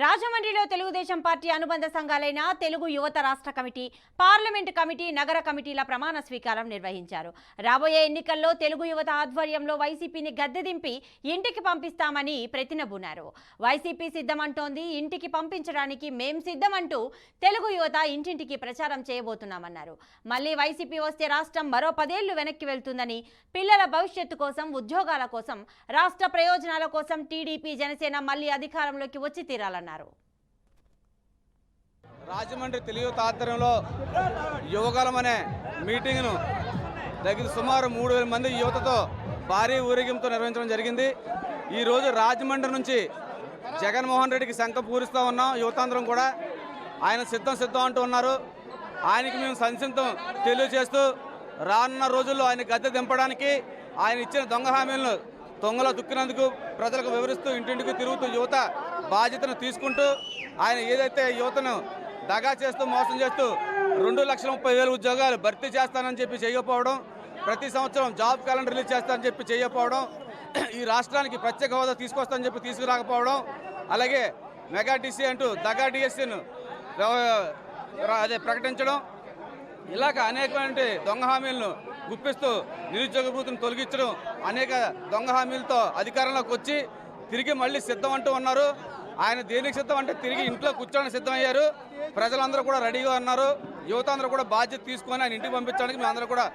రాజమండ్రిలో తెలుగుదేశం పార్టీ అనుబంధ సంఘాలైన తెలుగు యువత రాష్ట్ర కమిటీ, పార్లమెంటు కమిటీ, నగర కమిటీల ప్రమాణ స్వీకారం నిర్వహించారు. రాబోయే ఎన్నికల్లో తెలుగు యువత ఆధ్వర్యంలో వైసీపీని గద్దెదింపి ఇంటికి పంపిస్తామని ప్రతినబూనారు. వైసీపీ సిద్ధమంటోంది, ఇంటికి పంపించడానికి మేం సిద్ధమంటూ తెలుగు యువత ఇంటింటికి ప్రచారం చేయబోతున్నామన్నారు. మళ్లీ వైసీపీ వస్తే రాష్ట్రం మరో 10 ఏళ్లు వెనక్కి వెళ్తుందని, పిల్లల భవిష్యత్తు కోసం, ఉద్యోగాల కోసం, రాష్ట్ర ప్రయోజనాల కోసం టీడీపీ, జనసేన మళ్లీ అధికారంలోకి వచ్చి తీరాలన్నారు. రాజమండ్రి తెలుగు ఆధ్వర్యంలో యువగలం అనే మీటింగ్ను దగ్గర సుమారు 3000 మంది యువతతో భారీ ఊరేగింపుతో నిర్వహించడం జరిగింది. ఈరోజు రాజమండ్రి నుంచి జగన్మోహన్ రెడ్డికి శంఖం పూరిస్తూ ఉన్నాం. యువతాంధ్రం కూడా ఆయన సిద్ధం అంటూ ఉన్నారు. ఆయనకి మేము సంసిద్ధం తెలియజేస్తూ రానున్న రోజుల్లో ఆయన గద్దె దింపడానికి ఆయన ఇచ్చిన దొంగ హామీలను దొంగలో దుక్కినందుకు ప్రజలకు వివరిస్తూ ఇంటింటికి తిరుగుతూ యువత బాధ్యతను తీసుకుంటూ ఆయన ఏదైతే యువతను దగా చేస్తూ మోసం చేస్తూ 2,30,000 ఉద్యోగాలు భర్తీ చేస్తానని చెప్పి చేయకపోవడం, ప్రతి సంవత్సరం జాబ్ క్యాలెండర్ రిలీజ్ చేస్తానని చెప్పి చేయకపోవడం, ఈ రాష్ట్రానికి ప్రత్యేక హోదా తీసుకొస్తానని చెప్పి తీసుకురాకపోవడం, అలాగే మెగా డిసి అంటూ దగా డిఎస్సీను ప్రకటించడం, ఇలాగ అనేకమైన దొంగ హామీలను గుప్పిస్తూ నిరుద్యోగ భృతిని తొలగించడం, అనేక దొంగ హామీలతో అధికారంలోకి వచ్చి తిరిగి మళ్ళీ సిద్ధం అంటూ ఉన్నారు. ఆయన దేనికి సిద్ధం అంటే తిరిగి ఇంట్లో కూర్చోడానికి సిద్ధమయ్యారు. ప్రజలందరూ కూడా రెడీగా ఉన్నారు. యువత అందరూ కూడా బాధ్యత తీసుకొని ఆయన ఇంటికి పంపించడానికి మేము అందరూ కూడా